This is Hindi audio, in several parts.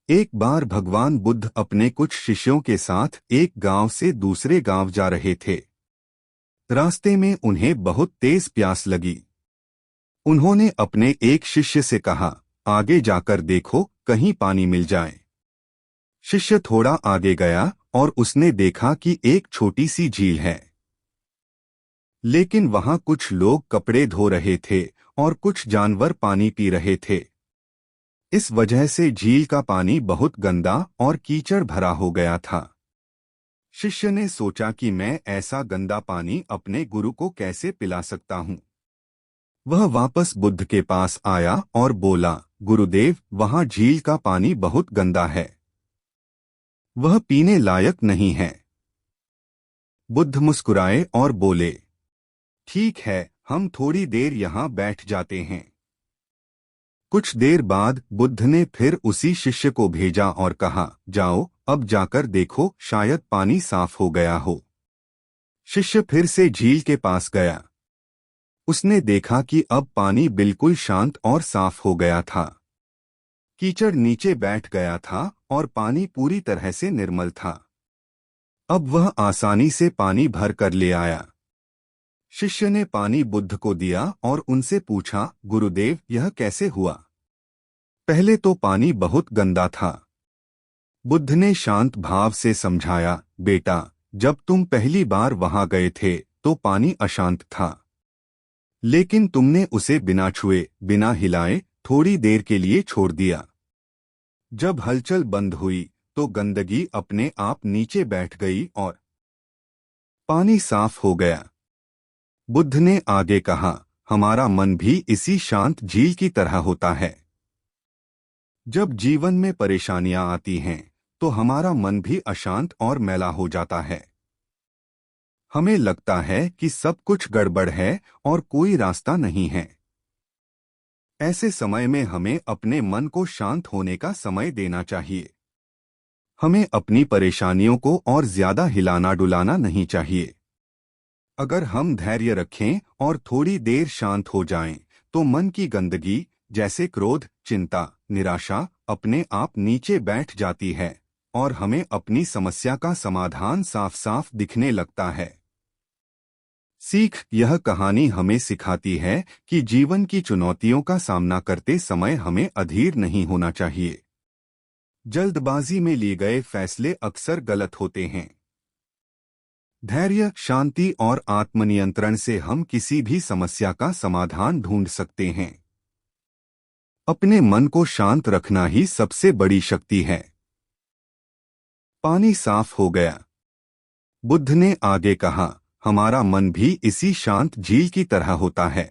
एक बार भगवान बुद्ध अपने कुछ शिष्यों के साथ एक गांव से दूसरे गांव जा रहे थे। रास्ते में उन्हें बहुत तेज प्यास लगी। उन्होंने अपने एक शिष्य से कहा, आगे जाकर देखो, कहीं पानी मिल जाए। शिष्य थोड़ा आगे गया और उसने देखा कि एक छोटी सी झील है, लेकिन वहां कुछ लोग कपड़े धो रहे थे और कुछ जानवर पानी पी रहे थे। इस वजह से झील का पानी बहुत गंदा और कीचड़ भरा हो गया था। शिष्य ने सोचा कि मैं ऐसा गंदा पानी अपने गुरु को कैसे पिला सकता हूँ। वह वापस बुद्ध के पास आया और बोला, गुरुदेव, वहां झील का पानी बहुत गंदा है, वह पीने लायक नहीं है। बुद्ध मुस्कुराए और बोले, ठीक है, हम थोड़ी देर यहाँ बैठ जाते हैं। कुछ देर बाद बुद्ध ने फिर उसी शिष्य को भेजा और कहा, जाओ, अब जाकर देखो, शायद पानी साफ हो गया हो। शिष्य फिर से झील के पास गया। उसने देखा कि अब पानी बिल्कुल शांत और साफ हो गया था। कीचड़ नीचे बैठ गया था और पानी पूरी तरह से निर्मल था। अब वह आसानी से पानी भर कर ले आया। शिष्य ने पानी बुद्ध को दिया और उनसे पूछा, गुरुदेव, यह कैसे हुआ? पहले तो पानी बहुत गंदा था। बुद्ध ने शांत भाव से समझाया, बेटा, जब तुम पहली बार वहां गए थे तो पानी अशांत था, लेकिन तुमने उसे बिना छुए, बिना हिलाए, थोड़ी देर के लिए छोड़ दिया। जब हलचल बंद हुई तो गंदगी अपने आप नीचे बैठ गई और पानी साफ हो गया। बुद्ध ने आगे कहा, हमारा मन भी इसी शांत झील की तरह होता है। जब जीवन में परेशानियां आती हैं तो हमारा मन भी अशांत और मैला हो जाता है। हमें लगता है कि सब कुछ गड़बड़ है और कोई रास्ता नहीं है। ऐसे समय में हमें अपने मन को शांत होने का समय देना चाहिए। हमें अपनी परेशानियों को और ज्यादा हिलाना डुलाना नहीं चाहिए। अगर हम धैर्य रखें और थोड़ी देर शांत हो जाएं, तो मन की गंदगी जैसे क्रोध, चिंता, निराशा अपने आप नीचे बैठ जाती है और हमें अपनी समस्या का समाधान साफ साफ दिखने लगता है। सीख, यह कहानी हमें सिखाती है कि जीवन की चुनौतियों का सामना करते समय हमें अधीर नहीं होना चाहिए। जल्दबाजी में लिए गए फैसले अक्सर गलत होते हैं। धैर्य, शांति और आत्मनियंत्रण से हम किसी भी समस्या का समाधान ढूंढ सकते हैं। अपने मन को शांत रखना ही सबसे बड़ी शक्ति है। पानी साफ हो गया। बुद्ध ने आगे कहा, हमारा मन भी इसी शांत झील की तरह होता है।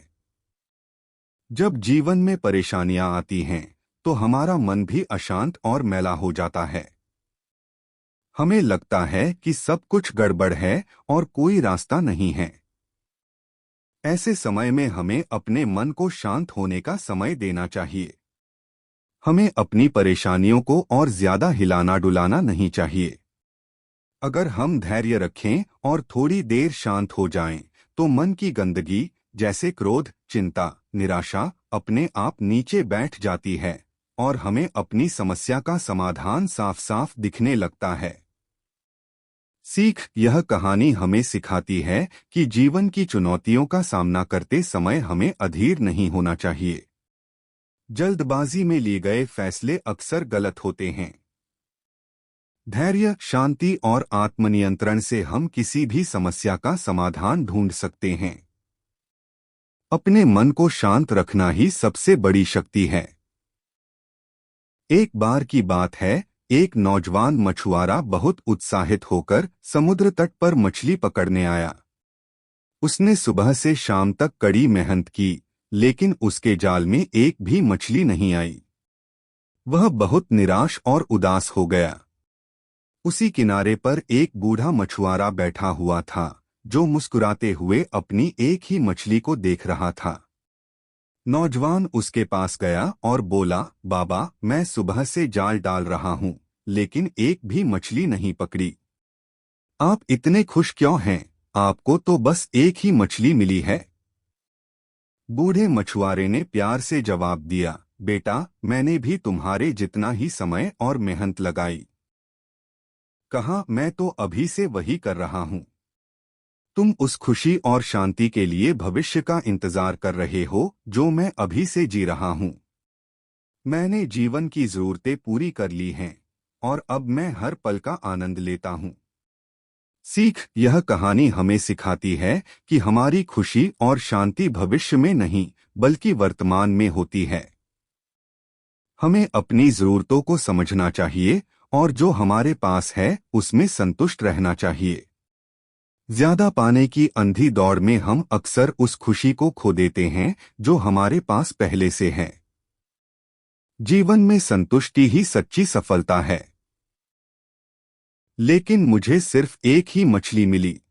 जब जीवन में परेशानियां आती हैं तो हमारा मन भी अशांत और मैला हो जाता है। हमें लगता है कि सब कुछ गड़बड़ है और कोई रास्ता नहीं है। ऐसे समय में हमें अपने मन को शांत होने का समय देना चाहिए। हमें अपनी परेशानियों को और ज्यादा हिलाना डुलाना नहीं चाहिए। अगर हम धैर्य रखें और थोड़ी देर शांत हो जाएं, तो मन की गंदगी जैसे क्रोध, चिंता, निराशा अपने आप नीचे बैठ जाती है और हमें अपनी समस्या का समाधान साफ साफ दिखने लगता है। सीख, यह कहानी हमें सिखाती है कि जीवन की चुनौतियों का सामना करते समय हमें अधीर नहीं होना चाहिए। जल्दबाजी में लिए गए फैसले अक्सर गलत होते हैं। धैर्य, शांति और आत्मनियंत्रण से हम किसी भी समस्या का समाधान ढूंढ सकते हैं। अपने मन को शांत रखना ही सबसे बड़ी शक्ति है। एक बार की बात है, एक नौजवान मछुआरा बहुत उत्साहित होकर समुद्र तट पर मछली पकड़ने आया। उसने सुबह से शाम तक कड़ी मेहनत की, लेकिन उसके जाल में एक भी मछली नहीं आई। वह बहुत निराश और उदास हो गया। उसी किनारे पर एक बूढ़ा मछुआरा बैठा हुआ था, जो मुस्कुराते हुए अपनी एक ही मछली को देख रहा था। नौजवान उसके पास गया और बोला, बाबा, मैं सुबह से जाल डाल रहा हूँ, लेकिन एक भी मछली नहीं पकड़ी। आप इतने खुश क्यों हैं? आपको तो बस एक ही मछली मिली है। बूढ़े मछुआरे ने प्यार से जवाब दिया, बेटा, मैंने भी तुम्हारे जितना ही समय और मेहनत लगाई। कहा, मैं तो अभी से वही कर रहा हूँ। तुम उस खुशी और शांति के लिए भविष्य का इंतजार कर रहे हो जो मैं अभी से जी रहा हूँ। मैंने जीवन की जरूरतें पूरी कर ली हैं और अब मैं हर पल का आनंद लेता हूँ। सीख, यह कहानी हमें सिखाती है कि हमारी खुशी और शांति भविष्य में नहीं बल्कि वर्तमान में होती है। हमें अपनी जरूरतों को समझना चाहिए और जो हमारे पास है उसमें संतुष्ट रहना चाहिए। ज्यादा पाने की अंधी दौड़ में हम अक्सर उस खुशी को खो देते हैं जो हमारे पास पहले से है। जीवन में संतुष्टि ही सच्ची सफलता है। लेकिन मुझे सिर्फ एक ही मछली मिली।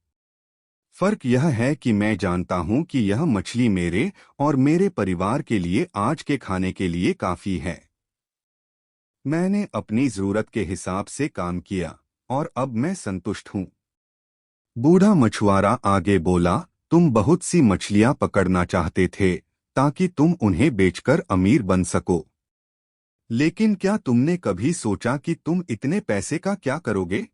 फर्क यह है कि मैं जानता हूं कि यह मछली मेरे और मेरे परिवार के लिए आज के खाने के लिए काफी है। मैंने अपनी जरूरत के हिसाब से काम किया और अब मैं संतुष्ट हूं। बूढ़ा मछुआरा आगे बोला, तुम बहुत सी मछलियां पकड़ना चाहते थे ताकि तुम उन्हें बेचकर अमीर बन सको। लेकिन क्या तुमने कभी सोचा कि तुम इतने पैसे का क्या करोगे?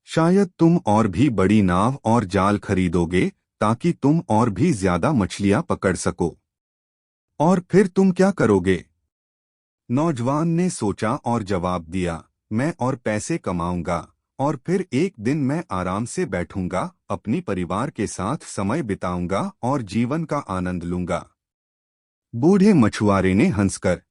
शायद तुम और भी बड़ी नाव और जाल खरीदोगे ताकि तुम और भी ज्यादा मछलियां पकड़ सको। और फिर तुम क्या करोगे? नौजवान ने सोचा और जवाब दिया, मैं और पैसे कमाऊंगा और फिर एक दिन मैं आराम से बैठूंगा, अपनी परिवार के साथ समय बिताऊंगा और जीवन का आनंद लूंगा। बूढ़े मछुआरे ने हंसकर